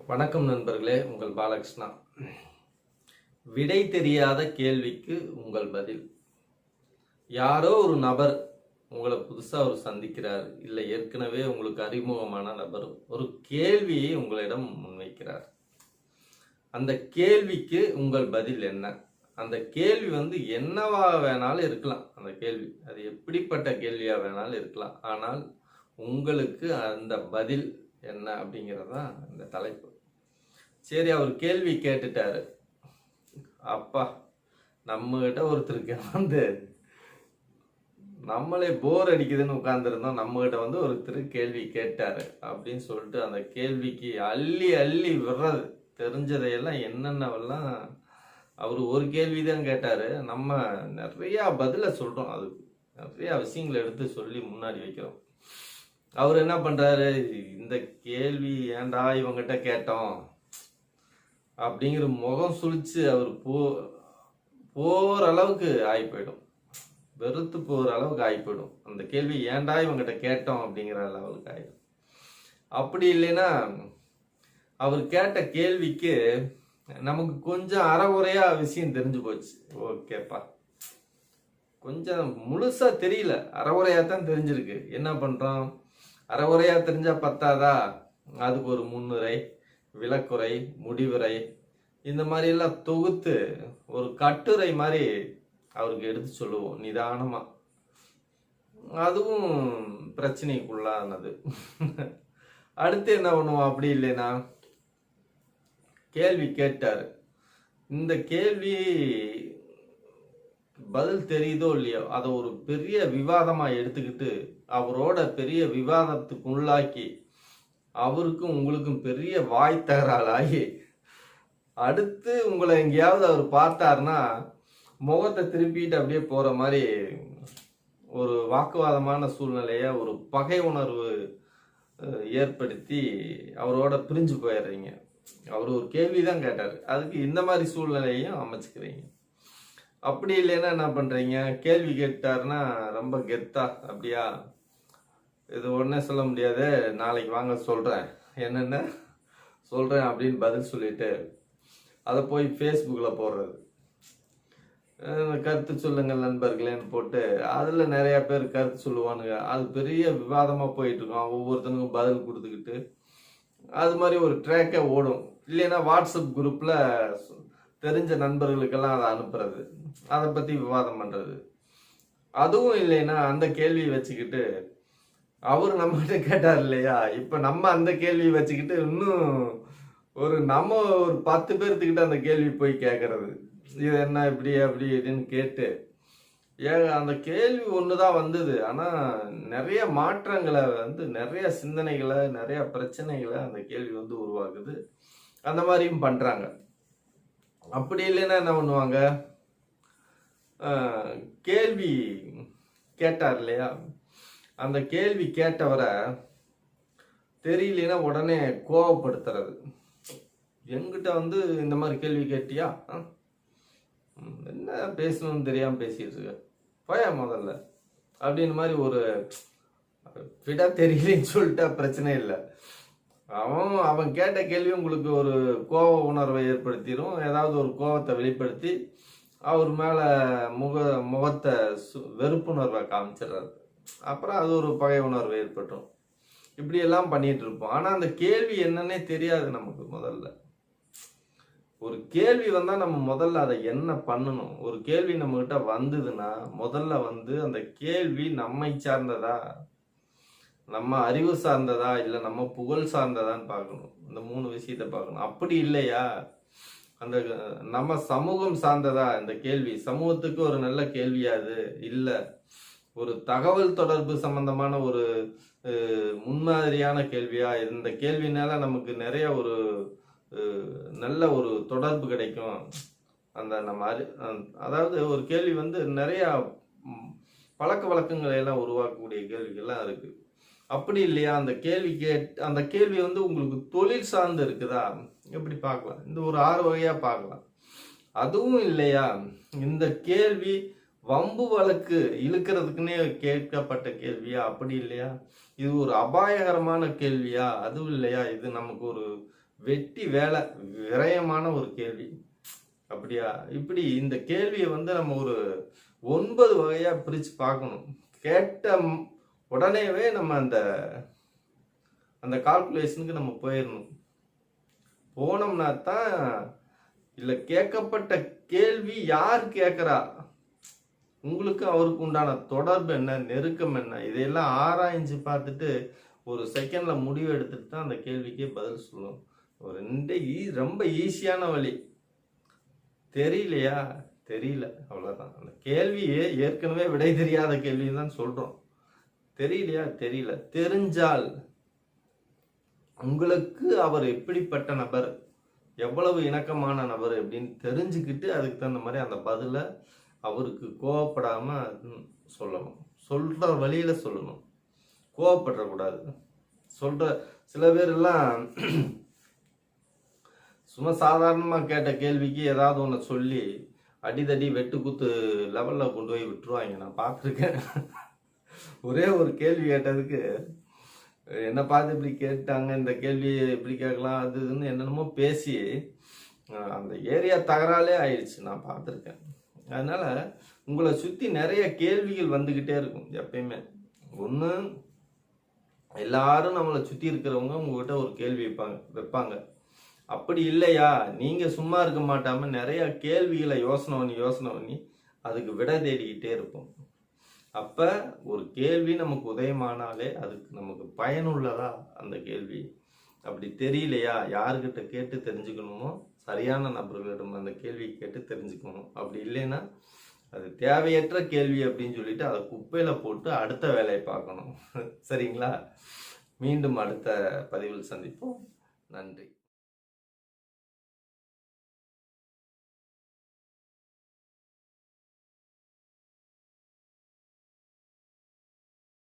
வணக்கம் நண்பர்களே, உங்கள் பாலகிருஷ்ணா. விடை தெரியாத கேள்விக்கு உங்கள் பதில். யாரோ ஒரு நபர் உங்களை புதுசா ஒரு சந்திக்கிறார், இல்லை ஏற்கனவே உங்களுக்கு அறிமுகமான நபர் ஒரு கேள்வியை உங்களிடம் முன்வைக்கிறார். அந்த கேள்விக்கு உங்கள் பதில் என்ன? அந்த கேள்வி என்னவா வேணாலும் இருக்கலாம். அந்த கேள்வி அது எப்படிப்பட்ட கேள்வியா வேணாலும் இருக்கலாம். ஆனால் உங்களுக்கு அந்த பதில் என்ன அப்படிங்கிறது தான் இந்த தலைப்பு. சரி, அவர் கேள்வி கேட்டுட்டாரு. அப்பா, நம்மகிட்ட ஒருத்தருக்கு நம்மளே போர் அடிக்குதுன்னு உட்கார்ந்துருந்தோம், நம்மகிட்ட ஒருத்தர் கேள்வி கேட்டாரு அப்படின்னு சொல்லிட்டு அந்த கேள்விக்கு அள்ளி அள்ளி விடுறது. தெரிஞ்சதையெல்லாம் என்னென்னவெல்லாம் அவர் ஒரு கேள்விதான் கேட்டாரு, நம்ம நிறைய பதில சொல்றோம். அதுக்கு நிறைய விஷயங்களை எடுத்து சொல்லி முன்னாடி வைக்கிறோம். அவர் என்ன பண்றாரு, இந்த கேள்வி ஏன்டா இவங்கிட்ட கேட்டோம் அப்படிங்கிற முகம் சுழிச்சு அவர் போற அளவுக்கு ஆகி போயிடும். வெறுத்து போற அளவுக்கு ஆகி போயிடும். அந்த கேள்வி ஏன்டா இவங்கிட்ட கேட்டோம் அப்படிங்கிற லெவலுக்கு ஆயிடும். அப்படி இல்லைன்னா அவர் கேட்ட கேள்விக்கு நமக்கு கொஞ்சம் அறகுறையா விஷயம் தெரிஞ்சு போச்சு. ஓகேப்பா, கொஞ்சம் முழுசா தெரியல, அறகுறையா தான் தெரிஞ்சிருக்கு. என்ன பண்றோம், அறகுறையா தெரிஞ்சா பத்தாதா, அதுக்கு ஒரு முன்னுரை, விளக்குறை, முடிவுரை, இந்த மாதிரி எல்லாம் தொகுத்து ஒரு கட்டுரை மாதிரி அவருக்கு எடுத்து சொல்லுவோம் நிதானமா. அதுவும் பிரச்சனைக்குள்ளானது. அடுத்து என்ன பண்ணுவோம், அப்படி இல்லைன்னா கேள்வி கேட்டாரு, இந்த கேள்வி பதில் தெரியுதோ இல்லையோ அதை ஒரு பெரிய விவாதமா எடுத்துக்கிட்டு அவரோட பெரிய விவாதத்துக்கு உள்ளாக்கி அவருக்கும் உங்களுக்கும் பெரிய வாய் தகராளாகி அடுத்து உங்களை எங்கேயாவது அவர் பார்த்தாருன்னா முகத்தை திருப்பிட்டு அப்படியே போற மாதிரி ஒரு வாக்குவாதமான சூழ்நிலைய, ஒரு பகை உணர்வு ஏற்படுத்தி அவரோட பிரிஞ்சு போயிடுறீங்க. அவர் ஒரு கேள்விதான் கேட்டாரு, அதுக்கு இந்த மாதிரி சூழ்நிலையும் அமைச்சுக்கிறீங்க. அப்படி இல்லைன்னா என்ன பண்றீங்க, கேள்வி கேட்டாருன்னா ரொம்ப கெத்தா, அப்படியா இது உடனே சொல்ல முடியாது, நாளைக்கு வாங்க சொல்றேன், என்னென்ன சொல்றேன் அப்படின்னு பதில் சொல்லிட்டு அதை போய் ஃபேஸ்புக்கில் போடுறது. கருத்து சொல்லுங்கள் நண்பர்களேன்னு போட்டு அதில் நிறைய பேர் கருத்து சொல்லுவானுங்க. அது பெரிய விவாதமாக போயிட்டு இருக்கோம். ஒவ்வொருத்தனுக்கும் பதில் கொடுத்துக்கிட்டு அது மாதிரி ஒரு ட்ராக்கே ஓடும். இல்லைன்னா வாட்ஸ்அப் குரூப்பில் தெரிஞ்ச நண்பர்களுக்கெல்லாம் அதை அனுப்புறது, அதை பற்றி விவாதம் பண்ணுறது. அதுவும் இல்லைன்னா அந்த கேள்வியை வச்சுக்கிட்டு அவர் நம்மகிட்ட கேட்டார் இல்லையா, இப்போ நம்ம அந்த கேள்வி வச்சுக்கிட்டு இன்னும் நம்ம ஒரு 10 பேர்த்துக்கிட்ட அந்த கேள்வி போய் கேட்கறது, இது என்ன இப்படி அப்படி இப்படின்னு கேட்டு அந்த கேள்வி ஒண்ணுதான் வந்தது. ஆனா நிறைய மாற்றங்களை நிறைய சிந்தனைகளை, நிறைய பிரச்சனைகளை அந்த கேள்வி உருவாக்குது. அந்த மாதிரியும் பண்றாங்க. அப்படி இல்லைன்னா என்ன பண்ணுவாங்க, கேள்வி கேட்டார் இல்லையா, அந்த கேள்வி கேட்டவரை தெரியலன்னா உடனே கோவப்படுத்துறது. என்கிட்ட இந்த மாதிரி கேள்வி கேட்டியா, என்ன பேசணும்னு தெரியாம பேசிட்டு இருக்க, போயா முதல்ல அப்படின்னு மாதிரி ஒரு விடா தெரியலன்னு சொல்லிட்டா பிரச்சனை இல்லை. அவன் கேட்ட கேள்வி உங்களுக்கு ஒரு கோப உணர்வை ஏற்படுத்திடும். ஏதாவது ஒரு கோபத்தை வெளிப்படுத்தி அவர் மேல முகத்தை வெறுப்புணர்வை காமிச்சிடுறாரு. அப்புறம் அது ஒரு பகை உணர்வு ஏற்பட்டும். இப்படி எல்லாம் பண்ணிட்டு இருப்போம். ஆனா அந்த கேள்வி என்னன்னே தெரியாது நமக்கு. முதல்ல ஒரு கேள்வி வந்தா நம்ம முதல்ல அதை என்ன பண்ணணும், ஒரு கேள்வி நம்ம கிட்ட வந்ததுன்னா முதல்ல அந்த கேள்வி நம்மை சார்ந்ததா, நம்ம அறிவு சார்ந்ததா, இல்லை நம்ம புகழ் சார்ந்ததான்னு பார்க்கணும். இந்த 3 விஷயத்தை பார்க்கணும். அப்படி இல்லையா அந்த நம்ம சமூகம் சார்ந்ததா இந்த கேள்வி, சமூகத்துக்கு ஒரு நல்ல கேள்வியா அது இல்லை, ஒரு தகவல் தொடர்பு சம்பந்தமான ஒரு முன்மாதிரியான கேள்வியா, இந்த கேள்வினால நமக்கு நிறைய ஒரு நல்ல ஒரு தொடர்பு கிடைக்கும். அந்த நம்ம அதாவது ஒரு கேள்வி நிறைய பழக்க வழக்கங்களை எல்லாம் உருவாக்கக்கூடிய கேள்விகள்லாம் இருக்கு. அப்படி இல்லையா அந்த கேள்வி உங்களுக்கு தொழில் சார்ந்து இருக்குதா, எப்படி பார்க்கலாம், இந்த ஒரு 6 வகையா பார்க்கலாம். அதுவும் இல்லையா, இந்த கேள்வி வம்பு வழக்கு இழுக்கிறதுக்குன்னே கேட்கப்பட்ட கேள்வியா, அப்படி இல்லையா இது ஒரு அபாயகரமான கேள்வியா, அதுவும் இல்லையா இது நமக்கு ஒரு வெட்டி வேலை, விரயமான ஒரு கேள்வி. அப்படியா? இப்படி இந்த கேள்வியை வந்து நம்ம ஒரு 9 வகையா பிரிச்சு பார்க்கணும். கேட்ட உடனேவே நம்ம அந்த அந்த கால்குலேஷனுக்கு நம்ம போயிடணும். போனோம்னா தான், இல்ல கேட்கப்பட்ட கேள்வி யார் கேட்கறா, உங்களுக்கு அவருக்கு உண்டான தொடர்பு என்ன, நெருக்கம் என்ன, இதையெல்லாம் ஆராய்ஞ்சு பார்த்துட்டு ஒரு செகண்ட்ல முடிவு எடுத்துட்டு தான் அந்த கேள்விக்கே பதில் சொல்லணும். ஒரு ரொம்ப ஈஸியான வழி. தெரியலையா? தெரியல, அவ்வளவுதான். அந்த கேள்வியே ஏற்கனவே விடை தெரியாத கேள்வின்னு தான் சொல்றோம். தெரியலையா? தெரியல. தெரிஞ்சால் உங்களுக்கு அவர் எப்படிப்பட்ட நபர், எவ்வளவு இணக்கமான நபர் அப்படின்னு தெரிஞ்சுக்கிட்டு அதுக்கு தகுந்த மாதிரி அந்த பதிலை அவருக்கு கோவப்படாம சொல்லணும். சொல்ற வழியில சொல்லணும், கோவப்படக்கூடாது. சில பேர் எல்லாம் சும்மா சாதாரணமா கேட்ட கேள்விக்கு ஏதாவது ஒன்று சொல்லி அடிதடி வெட்டுக்குத்து லெவல்ல கொண்டு போய் விட்டுருவாங்க. நான் பார்த்துருக்கேன். ஒரே ஒரு கேள்வி கேட்டதுக்கு என்ன பார்த்து இப்படி கேட்டாங்க, இந்த கேள்வி இப்படி கேட்கலாம், அது இதுன்னு என்னென்னமோ பேசி அந்த ஏரியா தகராலே ஆயிடுச்சு. நான் பார்த்துருக்கேன். அதனால உங்களை சுற்றி நிறைய கேள்விகள் வந்துக்கிட்டே இருக்கும் எப்பயுமே. ஒன்று, எல்லாரும் நம்மளை சுற்றி இருக்கிறவங்க உங்ககிட்ட ஒரு கேள்வி வைப்பாங்க. அப்படி இல்லையா, நீங்கள் சும்மா இருக்க மாட்டாம நிறைய கேள்விகளை யோசனை பண்ணி அதுக்கு விட தேடிக்கிட்டே இருப்போம். அப்போ ஒரு கேள்வி நமக்கு உதயமானாலே அதுக்கு நமக்கு பயனுள்ளதா அந்த கேள்வி. அப்படி தெரியலையா, யாருக்கிட்ட கேட்டு தெரிஞ்சுக்கணுமோ சரியான நபர்களிடம் அந்த கேள்வி கேட்டு தெரிஞ்சுக்கணும். அப்படி இல்லைன்னா அது தேவையற்ற கேள்வி அப்படின்னு சொல்லிட்டு அதை குப்பையில போட்டு அடுத்த வேலையை பார்க்கணும். சரிங்களா? மீண்டும் அடுத்த பதிவில் சந்திப்போம். நன்றி.